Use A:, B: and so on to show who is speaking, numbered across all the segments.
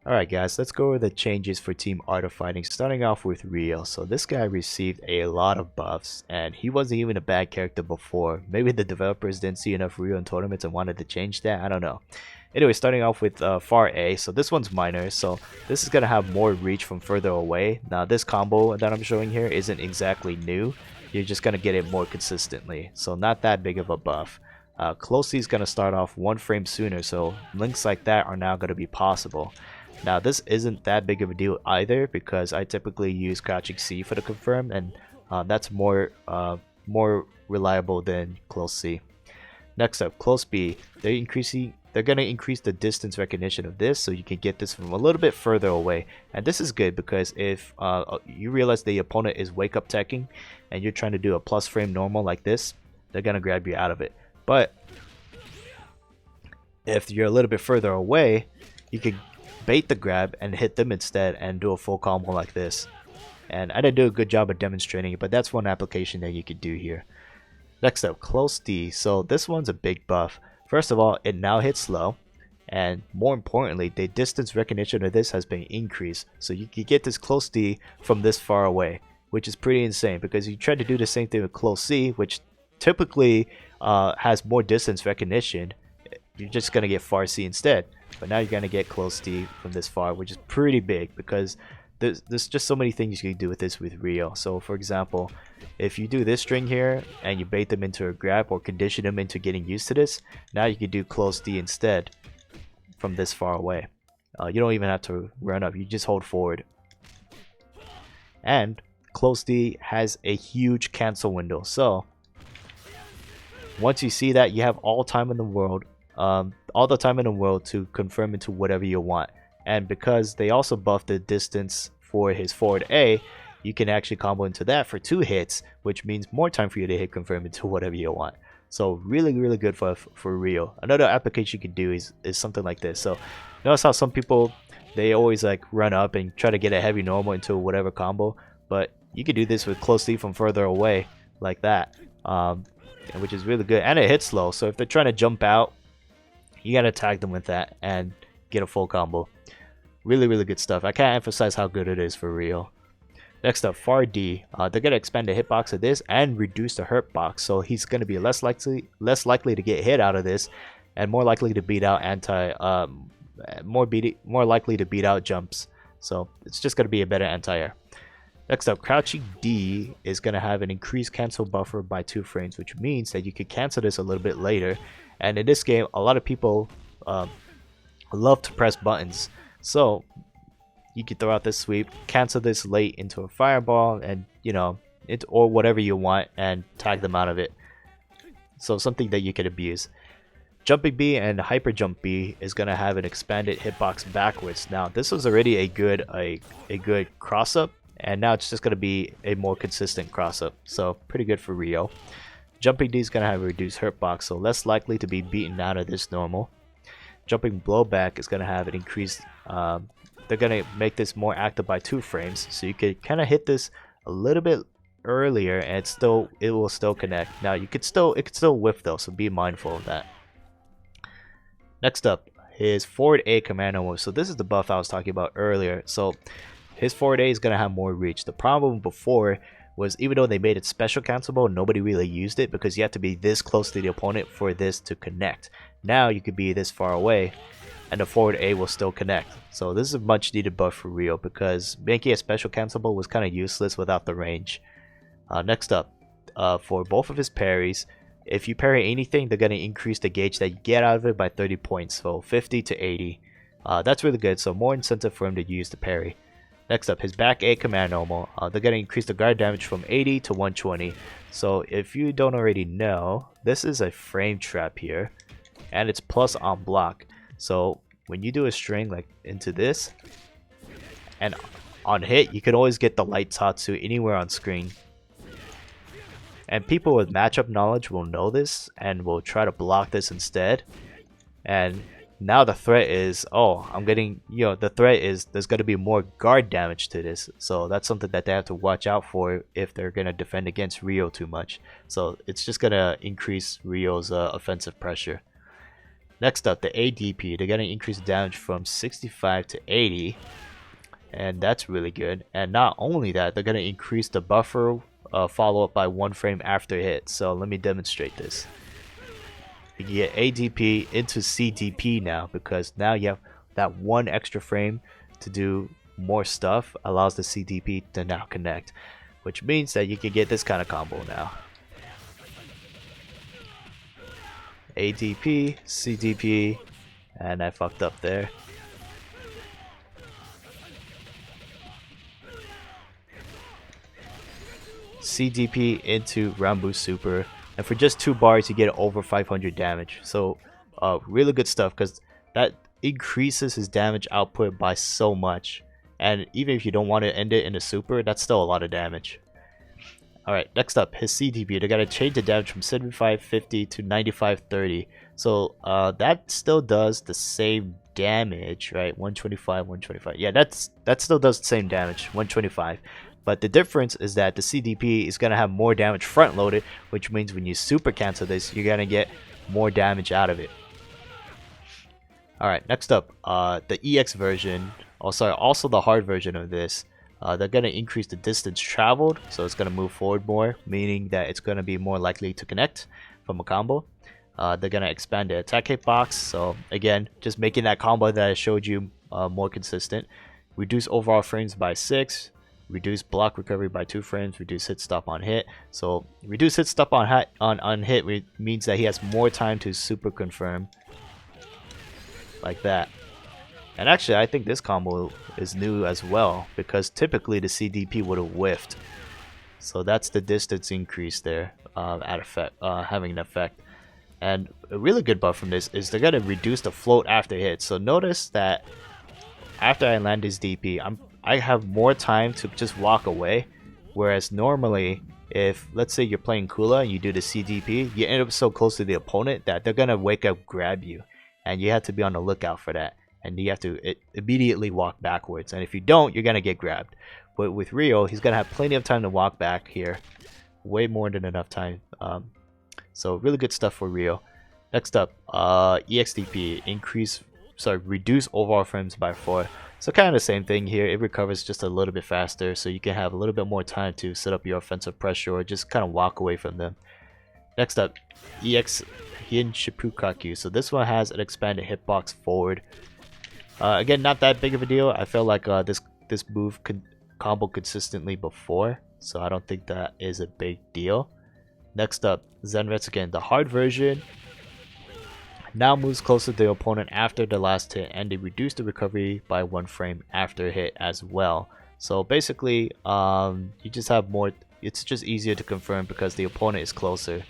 A: Alright guys, let's go over the changes for Team Art of Fighting, starting off with Rio. So this guy received a lot of buffs, and he wasn't even a bad character before. Maybe the developers didn't see enough Rio in tournaments and wanted to change that, I don't know. Anyway, starting off with Far A, so this one's minor, so this is going to have more reach from further away. Now this combo that I'm showing here isn't exactly new, you're just going to get it more consistently, so not that big of a buff. Closely is going to start off 1 frame sooner, so links like that are now going to be possible. Now this isn't that big of a deal either because I typically use crouching C for the confirm, and that's more reliable than close C. Next up, close B. They're gonna increase the distance recognition of this, so you can get this from a little bit further away. And this is good because if you realize the opponent is wake up teching, and you're trying to do a plus frame normal like this, they're gonna grab you out of it. But if you're a little bit further away, you can bait the grab and hit them instead and do a full combo like this. And I didn't do a good job of demonstrating it, but that's one application that you could do here. Next up, close D. So this one's a big buff. First of all, it now hits slow, and more importantly, the distance recognition of this has been increased, so you can get this close D from this far away, which is pretty insane because you try to do the same thing with close C, which typically has more distance recognition. You're just gonna get far C instead, but now you're gonna get close D from this far, which is pretty big because there's just so many things you can do with this with Rio. So for example, if you do this string here and you bait them into a grab or condition them into getting used to this, now you can do close D instead from this far away. You don't even have to run up, you just hold forward. And close D has a huge cancel window, so once you see that, you have all time in the world, all the time in the world to confirm into whatever you want. And because they also buffed the distance for his forward A, you can actually combo into that for 2 hits, which means more time for you to hit confirm into whatever you want. So really good for Rio. Another application you could do is something like this. So notice how some people, they always like run up and try to get a heavy normal into whatever combo, but you could do this with close D from further away like that, which is really good, and it hits slow. So if they're trying to jump out, you gotta tag them with that and get a full combo. Really good stuff. I can't emphasize how good it is for Rio. Next up, Far D. They're gonna expand the hitbox of this and reduce the hurt box, so he's gonna be less likely to get hit out of this, and more likely to beat out more likely to beat out jumps. So it's just gonna be a better anti-air. Next up, crouching D is gonna have an increased cancel buffer by 2 frames, which means that you could cancel this a little bit later. And in this game, a lot of people love to press buttons, so you can throw out this sweep, cancel this late into a fireball, and or whatever you want, and tag them out of it. So something that you can abuse. Jumping B and hyper jump B is gonna have an expanded hitbox backwards. Now this was already a good cross up, and now it's just gonna be a more consistent cross up. So pretty good for Rio. Jumping D is going to have a reduced hurt box, so less likely to be beaten out of this normal. Jumping blowback is going to have an increased, they're going to make this more active by 2 frames, so you could kind of hit this a little bit earlier and it will still connect. Now it could still whiff though, so be mindful of that. Next up, his forward A commando move. So this is the buff I was talking about earlier. So his forward A is going to have more reach. The problem before was, even though they made it special cancelable, nobody really used it because you have to be this close to the opponent for this to connect. Now you could be this far away and the forward A will still connect. So this is a much needed buff for Rio because making it special cancelable was kind of useless without the range. Next up, for both of his parries, if you parry anything, they're going to increase the gauge that you get out of it by 30 points, so 50 to 80. That's really good, so more incentive for him to use the parry. Next up, his back A command normal. They're going to increase the guard damage from 80 to 120. So if you don't already know, this is a frame trap here, and it's plus on block. So when you do a string like into this, and on hit, you can always get the light Tatsu anywhere on screen. And people with matchup knowledge will know this and will try to block this instead. And now the threat is, the threat is there's going to be more guard damage to this. So that's something that they have to watch out for if they're going to defend against Rio too much. So it's just going to increase Rio's offensive pressure. Next up, the ADP. They're gonna increase damage from 65 to 80, and that's really good. And not only that, they're gonna increase the buffer follow up by 1 frame after hit. So let me demonstrate this. You can get ADP into CDP now, because now you have that 1 extra frame to do more stuff, allows the CDP to now connect, which means that you can get this kind of combo now. ADP, CDP, and I fucked up there. CDP into Rambo Super, and for just 2 bars you get over 500 damage. So really good stuff, because that increases his damage output by so much, and even if you don't want to end it in a super, that's still a lot of damage. Alright, next up, his CDP. They're gonna change the damage from 7550 to 9530. So that still does the same damage, right? 125, 125. Yeah, that still does the same damage, 125. But the difference is that the CDP is gonna have more damage front loaded, which means when you super cancel this, you're gonna get more damage out of it. Alright, next up, the EX version, also the hard version of this. They're going to increase the distance traveled, so it's going to move forward more, meaning that it's going to be more likely to connect from a combo. They're going to expand the attack hitbox, so again, just making that combo that I showed you more consistent. Reduce overall frames by 6, reduce block recovery by 2 frames, reduce hit stop on hit. So reduce hit stop on hit means that he has more time to super confirm, like that. And actually, I think this combo is new as well, because typically the CDP would have whiffed. So that's the distance increase there having an effect. And a really good buff from this is they're going to reduce the float after hit. So notice that after I land this DP, I have more time to just walk away. Whereas normally, if let's say you're playing Kula and you do the CDP, you end up so close to the opponent that they're going to wake up, grab you. And you have to be on the lookout for that. And you have to immediately walk backwards, and if you don't, you're gonna get grabbed. But with Rio, he's gonna have plenty of time to walk back here, way more than enough time. So really good stuff for Rio. Next up, EXDP, reduce overall frames by 4. So kind of the same thing here. It recovers just a little bit faster, so you can have a little bit more time to set up your offensive pressure or just kind of walk away from them. Next up, EX Hin Shippukaku. So this one has an expanded hitbox forward. Again, not that big of a deal. I felt like this move could combo consistently before, so I don't think that is a big deal. Next up, Zenretsu again, the hard version. Now moves closer to the opponent after the last hit, and they reduce the recovery by 1 frame after hit as well. So basically, you just have more. It's just easier to confirm because the opponent is closer.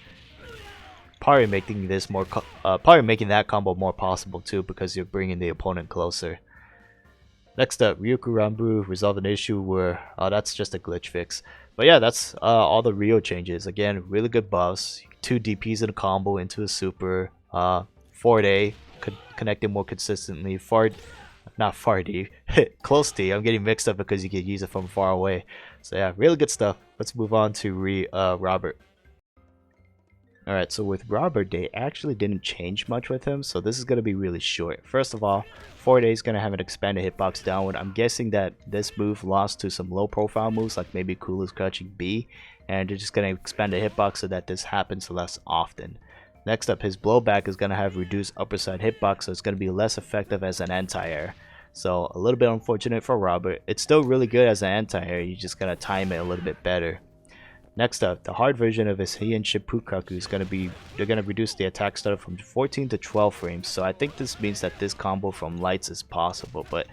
A: Probably making this more, probably making that combo more possible too, because you're bringing the opponent closer. Next up, Ryuku Rambu, resolve an issue where that's just a glitch fix. But yeah, that's all the Rio changes. Again, really good buffs. 2 DPs in a combo into a super. Forward A connecting more consistently. Not far D, close D. I'm getting mixed up because you can use it from far away. So yeah, really good stuff. Let's move on to Robert. Alright, so with Robert, they actually didn't change much with him, so this is going to be really short. First of all, 4-Day is going to have an expanded hitbox downward. I'm guessing that this move lost to some low profile moves, like maybe Kula's crouching B, and they're just going to expand the hitbox so that this happens less often. Next up, his blowback is going to have reduced upper side hitbox, so it's going to be less effective as an anti-air. So a little bit unfortunate for Robert. It's still really good as an anti-air, you just got to time it a little bit better. Next up, the hard version of his Heian Shippukaku is going to be, they're going to reduce the attack stutter from 14 to 12 frames. So I think this means that this combo from lights is possible, but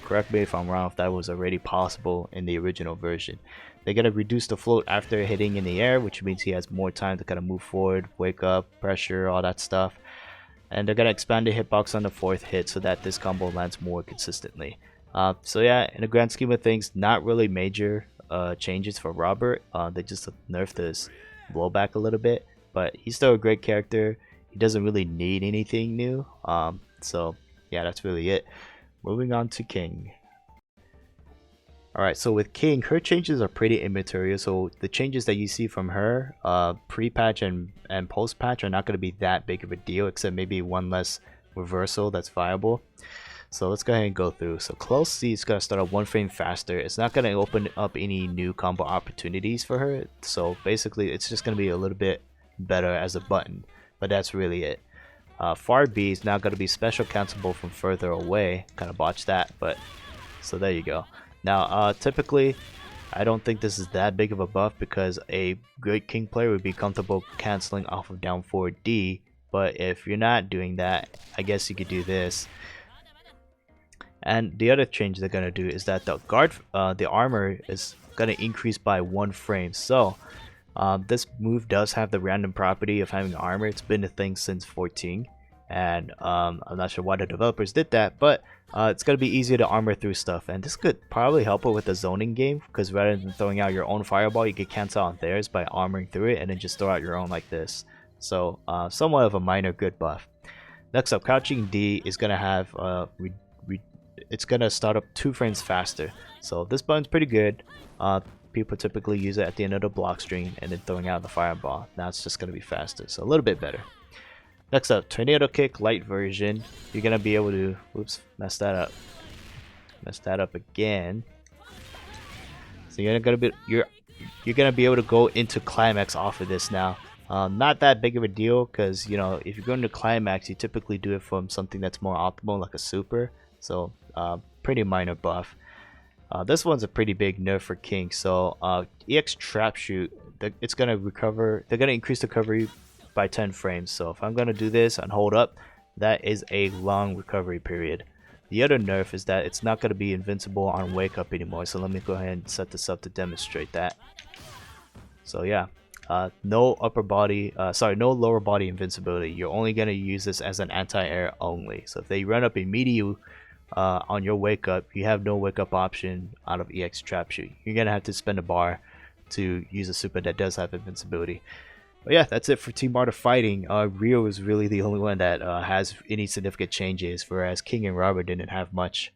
A: correct me if I'm wrong if that was already possible in the original version. They're going to reduce the float after hitting in the air, which means he has more time to kind of move forward, wake up, pressure, all that stuff. And they're going to expand the hitbox on the 4th hit so that this combo lands more consistently. So yeah, in the grand scheme of things, not really major changes for Robert. They just nerfed his blowback a little bit, but he's still a great character. He doesn't really need anything new. So yeah, that's really it. Moving on to King. Alright, so with King, her changes are pretty immaterial. So the changes that you see from her, pre-patch and post-patch are not going to be that big of a deal, except maybe one less reversal that's viable. So let's go ahead and go through. So close C is going to start up 1 frame faster. It's not going to open up any new combo opportunities for her. So basically, it's just going to be a little bit better as a button. But that's really it. Far B is now going to be special cancelable from further away. Kind of botched that, but so there you go. Now, typically, I don't think this is that big of a buff because a great King player would be comfortable canceling off of down 4D. But if you're not doing that, I guess you could do this. And the other change they're gonna do is that the armor is gonna increase by 1 frame. So this move does have the random property of having armor. It's been a thing since 14, and I'm not sure why the developers did that, but it's gonna be easier to armor through stuff. And this could probably help her with the zoning game, because rather than throwing out your own fireball, you could cancel out theirs by armoring through it and then just throw out your own like this. So somewhat of a minor good buff. Next up, crouching D is gonna have it's gonna start up 2 frames faster. So this button's pretty good. People typically use it at the end of the block string and then throwing out the fireball. Now it's just gonna be faster, so a little bit better. Next up, tornado kick light version. You're gonna be able to, oops, messed that up again. So you're gonna be able to go into climax off of this now. Not that big of a deal, because you know, if you're going to climax, you typically do it from something that's more optimal, like a super. So pretty minor buff. This one's a pretty big nerf for King. So EX trap shoot, it's gonna recover. They're gonna increase the recovery by 10 frames. So if I'm gonna do this and hold up, that is a long recovery period. The other nerf is that it's not gonna be invincible on wake up anymore. So let me go ahead and set this up to demonstrate that. So yeah, no lower body invincibility. You're only gonna use this as an anti-air only. So if they run up immediately on your wake up, you have no wake up option out of EX trap shoot. You're gonna have to spend a bar to use a super that does have invincibility. But yeah, that's it for Team Art of Fighting. Rio is really the only one that has any significant changes, whereas King and Robert didn't have much.